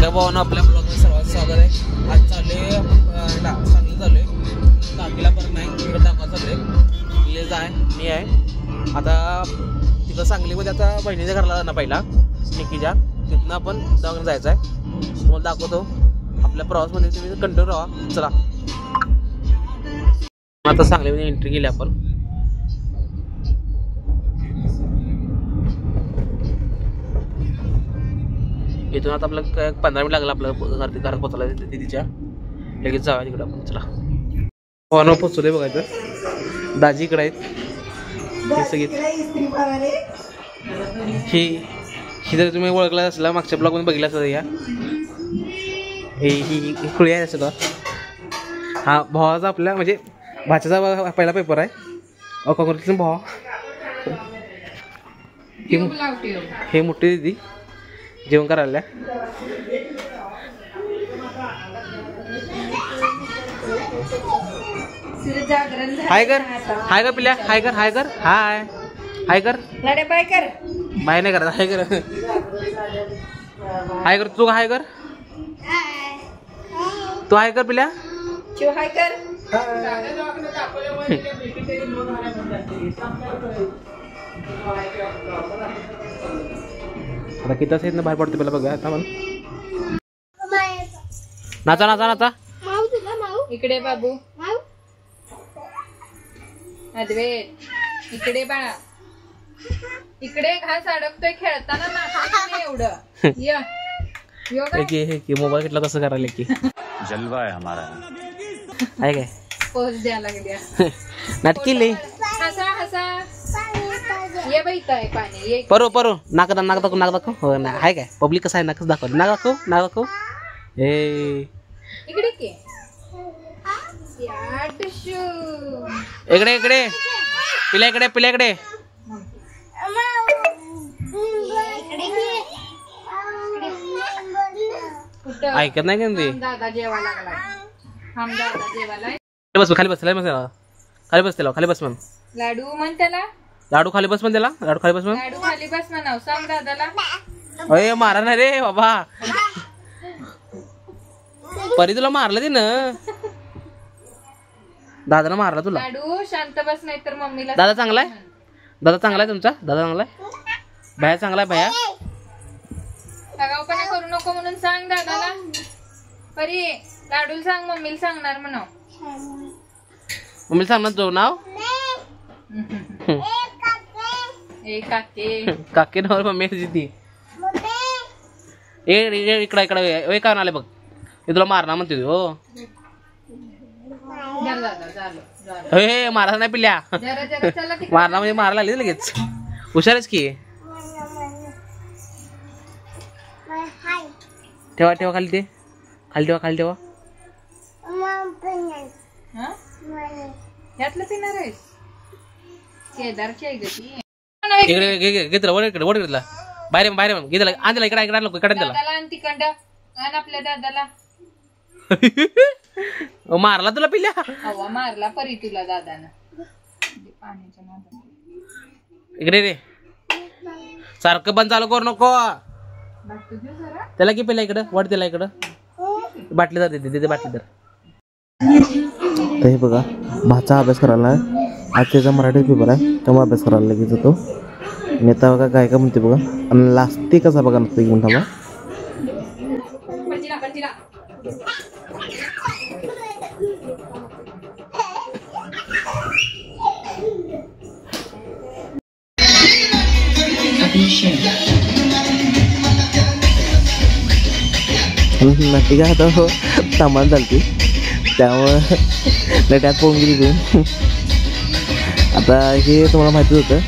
काय भावानं आपल्या ब्लॉगमध्ये सर्वात स्वागत आहे. आज चालू आहे सांगली चालू आहे. काकीला परत नाही तिकडे दाखवा चालू आहे. विलेज आहे मी आहे आता तिकडं सांगलीमध्ये. आता बहिणीच्या घराला जाणार पहिला निकीच्या, तिथनं आपण दवाखान्यात जायचं आहे. तुम्हाला दाखवतो आपल्या प्रवासमध्ये, तुम्ही कंटिन्यू राहा. चला आता सांगलीमध्ये एंट्री केली आपण. इथून आता आपलं 15 मिनिट लागलं आपलं घरात पोचायला तिच्या. लगेच जाऊया तिकडं आपण. चला पवानं पोचवले बघायचं. दाजी इकडे आहेत हे सगळी. ही जर तुम्ही ओळखला असला मागच्या ब्लॉगमध्ये बघितला असता या ही खुळी आहे सगळं. हा भावाचा आपल्या म्हणजे भाच्याचा पहिला पेपर आहे. काँग्रेसचा भावा हे मोठी दिदी जेवण करायला. हाय कर हाय कर पिल्या हाय कर हाय कर हाय हाय कर बाय कर बाय नाही करत हाय कर हाय कर तू हाय कर तू हाय कर पिल्या हाय कर. आता किती तास बाहेर पडते पहिला बघा. आता मला नाचा नाचा नाचा इकडे बाबू अद्वैत इकडे बाळा इकडे घास अडकतोय खेळताना ना एवढं. मोबाईल घेतला कसं करायला की जलवा आहे हमारा आहे काय पोच द्यायला लागल्या नाटकी हसा हसा ये बाई पाणी ये परो परो नाक दाखव नाक दाखव. हो ना आहे काय पब्लिक कसं आहे नाकच दाखव नाक दाखव नाक दाखव. ए इकडे की इकडे इकडे पिल्या इकडे पिल्या इकडे. ऐकत नाही का ते. दादा जेवा लागला दादा जेवायला. बस खाली बस खाली बस खाली बस त्याला खाली बस म्हण. लाडू म्हण त्याला लाडू खाली बस म्हण त्याला लाडू खाली बस म्हण. लाडू खाली बस म्हणाव सांग दादाला. अरे मारा नाही रे बाबा परी तुला मारलं ते ना दादाला मारला तुला. लाडू शांत बस नाही तर मम्मीला. दादा चांगला आहे दादा चांगला आहे तुमचा दादा चांगला आहे भया चांगला आहे भया. आगाऊपणा करू नको म्हणून सांग दादाला. परी लाडूला सांग मम्मीला सांगणार म्हणाव. मम्मीला सांगणार तो नाव ए काके काके नाव मम्मी ती इकडे इकडे काय आले बघ मी तुला मारणार म्हणते हो. हे मारा नाही पिल्या मारणार म्हणजे मारायला लागली लगेच. हुशारच की. ठेवा ठेवा खाली ते खाली ठेवा खाली ठेवा. ह्यातलं पिणार आहेस केदारची आहे गती. इकडे घेतला वर इकडे वर घेतला बाहेर बाहेर घेतला आणला इकडे इकडे नको इकडे त्याला आणि तिकडं आण आपल्या दादाला. मारला तुला पिल्या हवा मारला परी तुला दादानं पाण्याच्या नादात. इकडे रे सारखं बंद चालू करू नको त्याला की पिल्या इकडं वाट त्याला इकडं बाटली धर देते बाटली धर. हे बघा भाचा अभ्यास करायला आज त्याचा मराठी पेपर आहे त्यामुळे अभ्यास करायला लगेच जातो. नेता बघा काय काय म्हणते बघा आणि लास्ट कसा बघा नसतो एक मिनिट थांबा. नटी काय आता हो सामान चालते त्यामुळं नट्यात पोहून गेली घेऊन. आता हे तुम्हाला माहितीच होतं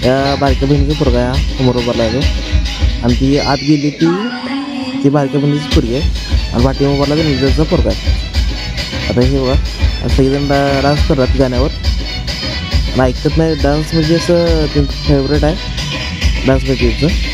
या बारक्या बहिणीचं पोरगा आहे समोर उभारला आहे आणि ती आत गेली ती बारक्या बहिणीची पोरगी आहे आणि पाठी उभारला तर निजाचा पोरगा आहे. आता हे बघा सगळेजण डान्स करतात गाण्यावर आणि ऐकत नाही. डान्स म्हणजे असं त्यांचं फेवरेट आहे डान्स पेटीचं.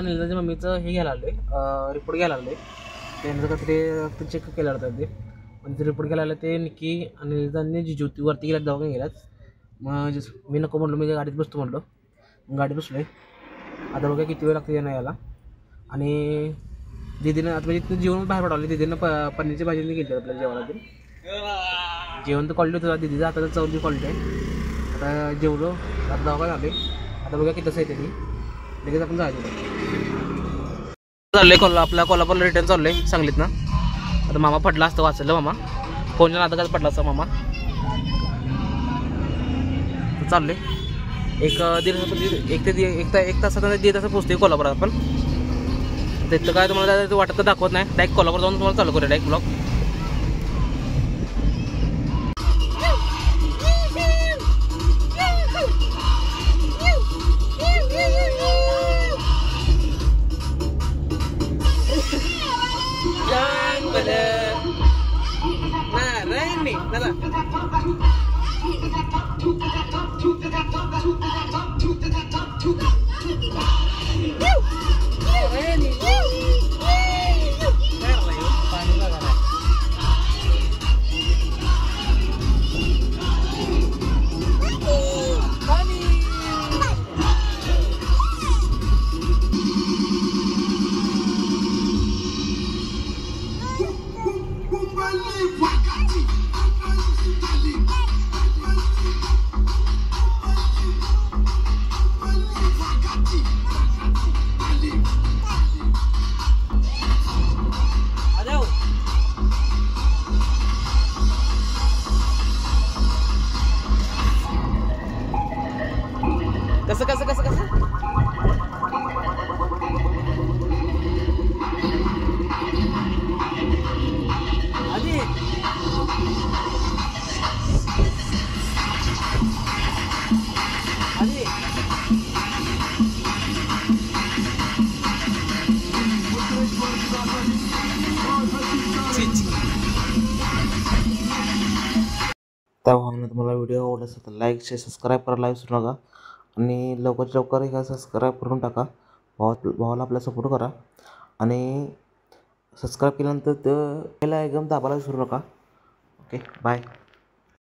निलजाच्या मम्मीचं हे घ्यायला आलो आहे, रिपोर्ट घ्यायला आलो आहे. त्यांचं काहीतरी रक्त चेक केलं होतं ते, पण ते रिपोर्ट घ्यायला आलं ते निक्की आणि निलजांनी ज्योतीवरती गेल्यात, दवाखान्यात गेल्यात. मग मी नको म्हटलं, मी गाडीत बसतो म्हटलं, गाडीत बसलो आहे. आता बघा किती वेळ लागते येणं यायला. आणि दीदीनं आता म्हणजे जेवण बाहेर पडवलं, दीदीनं पनीरची भाजी घेतली आपल्याला जेवायला. ते जेवण तर क्वालिटी होतं, दीदीचा आता चवली क्वालिटी आहे. आता जेवलो, आता दवाखान्यात आले. आता बघा किती तसं आहे त्यांनी लगेच आपण जायचं. चाललं आपल्या कोल्हापूरला रिटर्न चाललो आहे सांगलीत ना. आता मामा पडला असतं, वाचलं मामा फोनच्या नादात काय पडला असता मामा. चाललो आहे एक तासात 1.5 तासात पोहोचते कोल्हापुरात आपण. तिथं काय तुम्हाला वाटत तर दाखवत नाही, डायरेक्ट कोल्हापूर जाऊन तुम्हाला चालू करूया डायरेक्ट ब्लॉग. कसं आधी त्यामुळे तुम्हाला व्हिडिओ आवडला असेल तर लाईक शेअर सबस्क्राईब करायला विसरू नका. आणि लवकर एका सबस्क्राईब करून टाका. भावाला आपला सपोर्ट करा. आणि सबस्क्राईब केल्यानंतर ते बेल आयकॉन दाबायला विसरू नका. Okay bye.